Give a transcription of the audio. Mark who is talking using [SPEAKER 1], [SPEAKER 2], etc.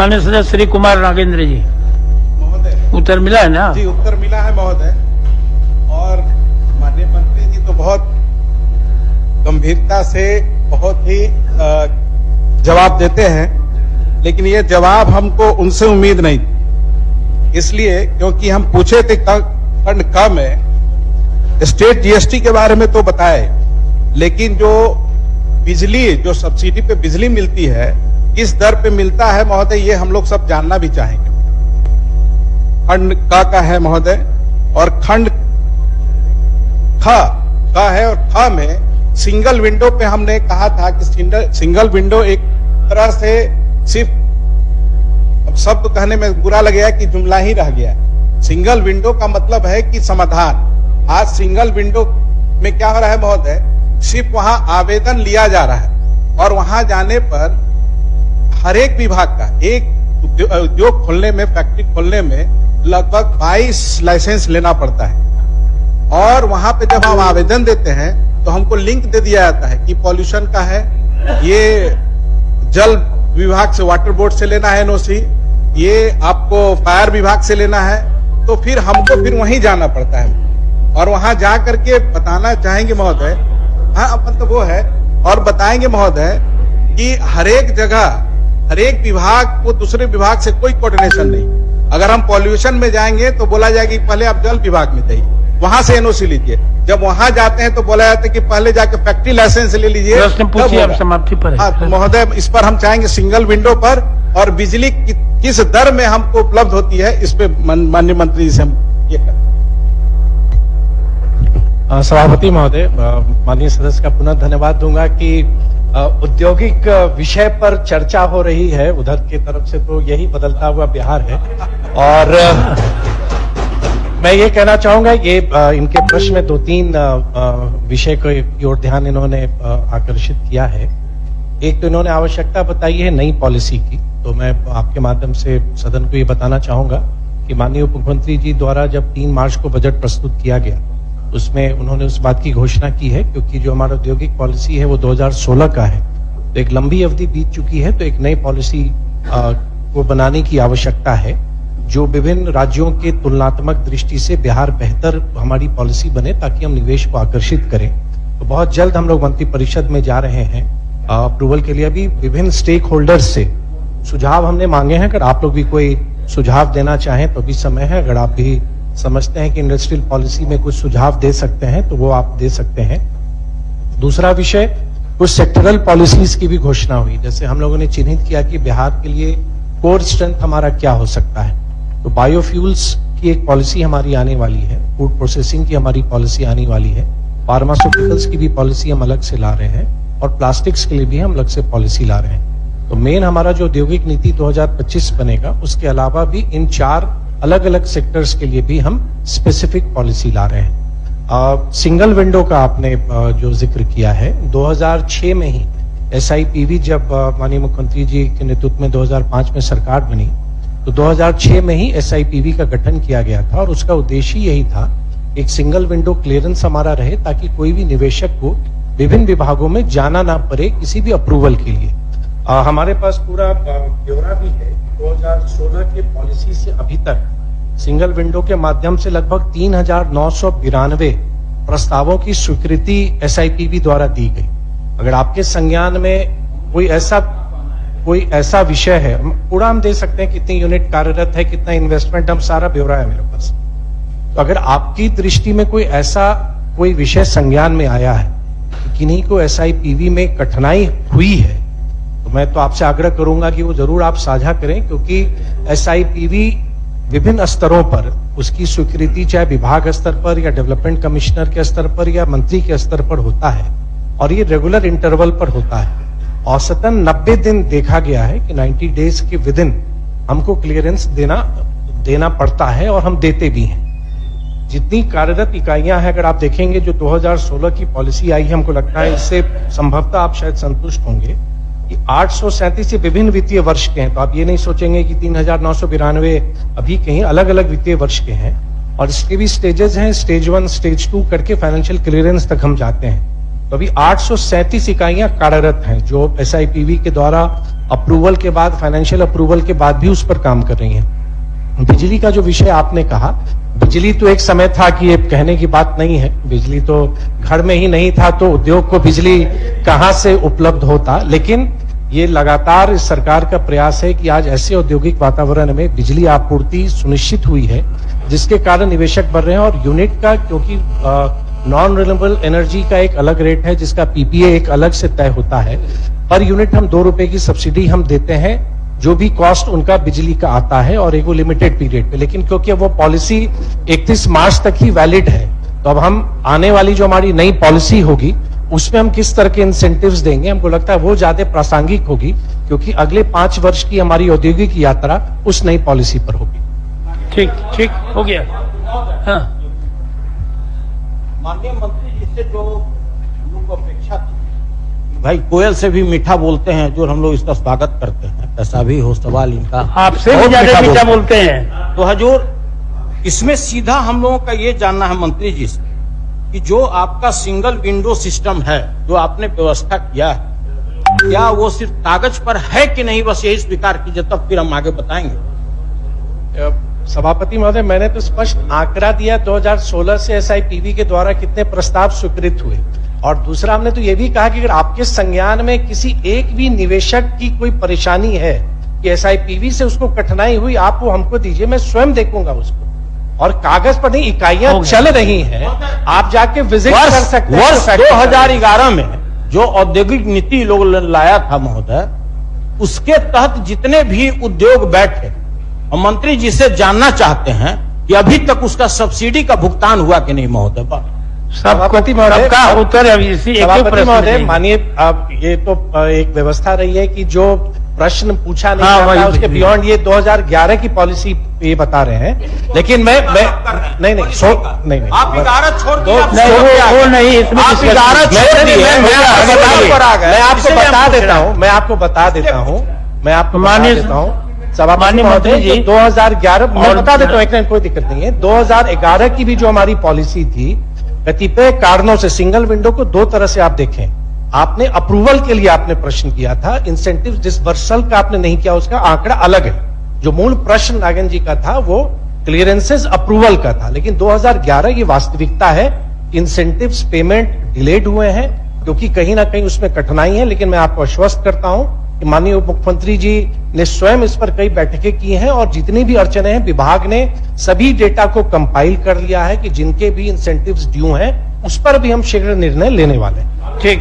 [SPEAKER 1] माननीय सदस्य श्री कुमार नागेंद्र जी
[SPEAKER 2] महोदय,
[SPEAKER 1] उत्तर मिला है ना?
[SPEAKER 2] जी उत्तर मिला है महोदय। और माननीय मंत्री जी तो बहुत गंभीरता से बहुत ही जवाब देते हैं, लेकिन ये जवाब हमको उनसे उम्मीद नहीं थी। इसलिए क्योंकि हम पूछे थे खंड क में स्टेट जीएसटी के बारे में तो बताए, लेकिन जो बिजली, जो सब्सिडी पे बिजली मिलती है, किस दर पे मिलता है महोदय, ये हम लोग सब जानना भी चाहेंगे। खंड का है महोदय, और खंड का है, और ख में सिंगल विंडो पे हमने कहा था कि सिंगल विंडो एक तरह से सिर्फ, अब शब्द कहने में बुरा लगेगा कि जुमला ही रह गया। सिंगल विंडो का मतलब है कि समाधान। आज सिंगल विंडो में क्या हो रहा है महोदय, सिर्फ वहां आवेदन लिया जा रहा है, और वहां जाने पर हर एक विभाग का, एक उद्योग खोलने में, फैक्ट्री खोलने में लगभग 22 लाइसेंस लेना पड़ता है। और वहां पे जब हम आवेदन देते हैं तो हमको लिंक दे दिया जाता है कि पॉल्यूशन का है, ये जल विभाग से, वाटर बोर्ड से लेना है एनओसी, ये आपको फायर विभाग से लेना है। तो फिर हमको फिर वहीं जाना पड़ता है, और वहां जा करके बताना चाहेंगे महोदय, हाँ मतलब वो है, और बताएंगे महोदय कि हर एक जगह, हर एक विभाग को दूसरे विभाग से कोई कोऑर्डिनेशन नहीं। अगर हम पॉल्यूशन में जाएंगे तो बोला जाएगा कि पहले आप जल विभाग में जाइए, वहां से एनओसी लीजिए। जब वहां जाते हैं तो बोला जाता है कि पहले जाके फैक्ट्री लाइसेंस ले लीजिए।
[SPEAKER 1] प्रश्न पूछिए, अब समाप्ति पर है।
[SPEAKER 2] हाँ तो महोदय, इस पर हम चाहेंगे सिंगल विंडो पर, और बिजली किस दर में हमको उपलब्ध होती है, इस पे माननीय मंत्री जी से हम ये करते।
[SPEAKER 3] सभापति महोदय, माननीय सदस्य का पुनः धन्यवाद दूंगा कि औद्योगिक विषय पर चर्चा हो रही है। उधर की तरफ से तो यही बदलता हुआ बिहार है, और मैं ये कहना चाहूंगा, ये इनके प्रश्न में 2-3 विषय की ओर ध्यान इन्होंने आकर्षित किया है। एक तो इन्होंने आवश्यकता बताई है नई पॉलिसी की, तो मैं आपके माध्यम से सदन को ये बताना चाहूंगा कि माननीय उप मुख्यमंत्री जी द्वारा जब 3 मार्च को बजट प्रस्तुत किया गया, उसमें उन्होंने उस बात की घोषणा की है, क्योंकि जो हमारा औद्योगिक पॉलिसी है वो 2016 का है, तो एक लंबी अवधि बीत चुकी है, तो एक नई पॉलिसी को बनाने की आवश्यकता है, जो विभिन्न राज्यों के तुलनात्मक दृष्टि से बिहार बेहतर हमारी पॉलिसी बने, ताकि हम निवेश को आकर्षित करें। तो बहुत जल्द हम लोग मंत्री परिषद में जा रहे हैं अप्रूवल के लिए। अभी विभिन्न स्टेक होल्डर्स से सुझाव हमने मांगे हैं, अगर आप लोग भी कोई सुझाव देना चाहें तो भी समय है। अगर आप भी समझते हैं कि इंडस्ट्रियल पॉलिसी में कुछ सुझाव दे सकते हैं तो वो आप दे सकते हैं। दूसरा विषय, कुछ सेक्टरल पॉलिसीज की भी घोषणा हुई, जैसे हम लोगों ने चिन्हित किया कि बिहार के लिए कोर स्ट्रेंथ हमारा क्या हो सकता है। तो बायोफ्यूल्स की एक पॉलिसी हमारी आने वाली है, फूड प्रोसेसिंग की हमारी पॉलिसी आने वाली है, फार्मास्यूटिकल्स की भी पॉलिसी हम अलग से ला रहे हैं, और प्लास्टिक्स के लिए भी हम अलग से पॉलिसी ला रहे हैं। तो मेन हमारा जो औद्योगिक नीति 2025 बनेगा, उसके अलावा भी इन 4 अलग अलग सेक्टर्स के लिए भी हम स्पेसिफिक पॉलिसी ला रहे हैं। सिंगल विंडो का आपने जो जिक्र किया है, 2006 में ही SIPV जब माननीय मुख्यमंत्री जी के नेतृत्व में 2005 में सरकार बनी, तो 2006 में ही SIPV का गठन किया गया था, और उसका उद्देश्य यही था, एक सिंगल विंडो क्लियरेंस हमारा रहे, ताकि कोई भी निवेशक को विभिन्न विभागों में जाना ना पड़े किसी भी अप्रूवल के लिए। हमारे पास पूरा ब्यौरा भी है। 2016 के पॉलिसी से अभी तक सिंगल विंडो के माध्यम से लगभग 3992 प्रस्तावों की स्वीकृति SIPV द्वारा दी गई। अगर आपके संज्ञान में कोई ऐसा विषय है, पूरा हम दे सकते हैं, कितनी यूनिट कार्यरत है, कितना इन्वेस्टमेंट, हम सारा ब्यौरा है मेरे पास। तो अगर आपकी दृष्टि में कोई विषय संज्ञान में आया है, किन्हीं को SIPV में कठिनाई हुई है, तो मैं तो आपसे आग्रह करूंगा कि वो जरूर आप साझा करें, क्योंकि SIPV विभिन्न स्तरों पर उसकी स्वीकृति चाहे विभाग स्तर पर या डेवलपमेंट कमिश्नर के स्तर पर या मंत्री के स्तर पर होता है, और ये रेगुलर इंटरवल पर होता है। औसतन 90 दिन देखा गया है कि 90 डेज के विदिन हमको क्लियरेंस देना पड़ता है, और हम देते भी हैं। जितनी कार्यरत इकाइयां हैं, अगर आप देखेंगे जो 2016 की पॉलिसी आई है, हमको लगता है इससे संभवतः आप शायद संतुष्ट होंगे कि 837 विभिन्न वित्तीय वर्ष के हैं। तो आप ये नहीं सोचेंगे कि 3992 अभी कहीं अलग अलग वित्तीय वर्ष के हैं, और इसके भी स्टेजेस हैं, स्टेज 1, स्टेज 2 करके फाइनेंशियल क्लियरेंस तक हम जाते हैं। तो अभी 837 इकाइयां कार्यरत हैं जो SIPV के द्वारा अप्रूवल के बाद, फाइनेंशियल अप्रूवल के बाद भी उस पर काम कर रही हैं। बिजली का जो विषय आपने कहा, बिजली तो एक समय था कि ये कहने की बात नहीं है, बिजली तो घर में ही नहीं था तो उद्योग को बिजली कहां से उपलब्ध होता। लेकिन ये लगातार इस सरकार का प्रयास है कि आज ऐसे औद्योगिक वातावरण में बिजली आपूर्ति सुनिश्चित हुई है जिसके कारण निवेशक बढ़ रहे हैं। और यूनिट का, क्योंकि नॉन रिन्यूएबल एनर्जी का एक अलग रेट है जिसका पीपीए एक अलग से तय होता है, पर यूनिट हम 2 रुपए की सब्सिडी हम देते हैं जो भी कॉस्ट उनका बिजली का आता है, और एक वो लिमिटेड पीरियड पे। लेकिन क्योंकि वो पॉलिसी 31 मार्च तक ही वैलिड है, तो अब हम आने वाली जो हमारी नई पॉलिसी होगी उसमें हम किस तरह के इंसेंटिव्स देंगे, हमको लगता है वो ज्यादा प्रासंगिक होगी, क्योंकि अगले 5 वर्ष की हमारी औद्योगिक यात्रा उस नई पॉलिसी पर होगी।
[SPEAKER 1] ठीक ठीक हो गया। हाँ,
[SPEAKER 4] माननीय मंत्री जी से जो हम लोग को अपेक्षा थी, भाई कोयल से भी मीठा बोलते हैं, जो हम लोग इसका स्वागत करते हैं, कैसा भी हो सवाल इनका
[SPEAKER 1] आपसे भी
[SPEAKER 4] बहुत
[SPEAKER 1] ज्यादा मीठा
[SPEAKER 4] हैं।
[SPEAKER 1] बोलते हैं।
[SPEAKER 4] तो हजूर, इसमें सीधा हम लोगों का ये जानना है मंत्री जी से कि जो आपका सिंगल विंडो सिस्टम है, जो आपने व्यवस्था किया है, क्या वो सिर्फ कागज पर है कि नहीं, बस यही स्वीकार कीजिए, तब फिर हम आगे बताएंगे।
[SPEAKER 3] सभापति महोदय, मैंने तो स्पष्ट आंकड़ा दिया 2016 से एसआईपीवी के द्वारा कितने प्रस्ताव स्वीकृत हुए, और दूसरा हमने तो ये भी कहा कि अगर आपके संज्ञान में किसी एक भी निवेशक की कोई परेशानी है कि एसआईपीवी से उसको कठिनाई हुई, आप वो हमको दीजिए, मैं स्वयं देखूंगा उसको। और कागज पर नहीं, इकाइयां चल रही हैं, आप जाके विजिट कर सकते हैं।
[SPEAKER 4] वर्ष 2011 में जो औद्योगिक नीति लोग लाया था महोदय, उसके तहत जितने भी उद्योग बैठे, और मंत्री जी से जानना चाहते हैं कि अभी तक उसका सब्सिडी का भुगतान हुआ कि नहीं महोदय।
[SPEAKER 3] सभापति महोदय,
[SPEAKER 1] सबका उत्तर अभी इसी एक ही
[SPEAKER 3] सभापति
[SPEAKER 1] प्रश्न
[SPEAKER 3] महोदय
[SPEAKER 1] देंगे।
[SPEAKER 3] मानिए, अब ये तो एक व्यवस्था रही है कि जो प्रश्न पूछा नहीं
[SPEAKER 1] हाँ,
[SPEAKER 3] जाता
[SPEAKER 1] वही
[SPEAKER 3] उसके
[SPEAKER 1] वही।
[SPEAKER 3] बियॉन्ड ये 2011 की पॉलिसी ये बता रहे हैं। लेकिन मैं नहीं
[SPEAKER 4] आप 11 छोड़ दिए, आप
[SPEAKER 1] नहीं,
[SPEAKER 4] छोड़ दिया।
[SPEAKER 1] वो नहीं, इसमें
[SPEAKER 4] आप
[SPEAKER 1] discussion-
[SPEAKER 4] 11 छोड़ दिए,
[SPEAKER 3] मैं आपको
[SPEAKER 4] इसलिए
[SPEAKER 3] बता
[SPEAKER 4] हम पूछ
[SPEAKER 3] देता
[SPEAKER 4] रहे
[SPEAKER 3] हूँ, मैं आपको बता देता
[SPEAKER 1] माननीय-
[SPEAKER 3] हूँ सभापति
[SPEAKER 1] माननीय
[SPEAKER 3] महोदय,
[SPEAKER 1] मंत्री जी,
[SPEAKER 3] 2011 मैं
[SPEAKER 1] और-
[SPEAKER 3] बता देता हूँ, एक कोई दिक्कत नहीं है। 2011 की भी जो हमारी पॉलिसी थी, कतिपय कारणों से सिंगल विंडो को 2 तरह से आप देखें। आपने अप्रूवल के लिए आपने प्रश्न किया था, इंसेंटिव डिसबर्सल का आपने नहीं किया, उसका आंकड़ा अलग है। जो मूल प्रश्न नागन जी का था वो क्लियरेंसेस अप्रूवल का था। लेकिन 2011 ये वास्तविकता है, इंसेंटिव्स पेमेंट डिलेड हुए हैं क्योंकि कहीं ना कहीं उसमें कठिनाई है। लेकिन मैं आपको आश्वस्त करता हूं कि माननीय उप मुख्यमंत्री जी ने स्वयं इस पर कई बैठकें की हैं, और जितनी भी अड़चने हैं विभाग ने सभी डेटा को कंपाइल कर लिया है कि जिनके भी इंसेंटिव्स ड्यू हैं उस पर भी हम शीघ्र निर्णय लेने वाले हैं।
[SPEAKER 1] ठीक।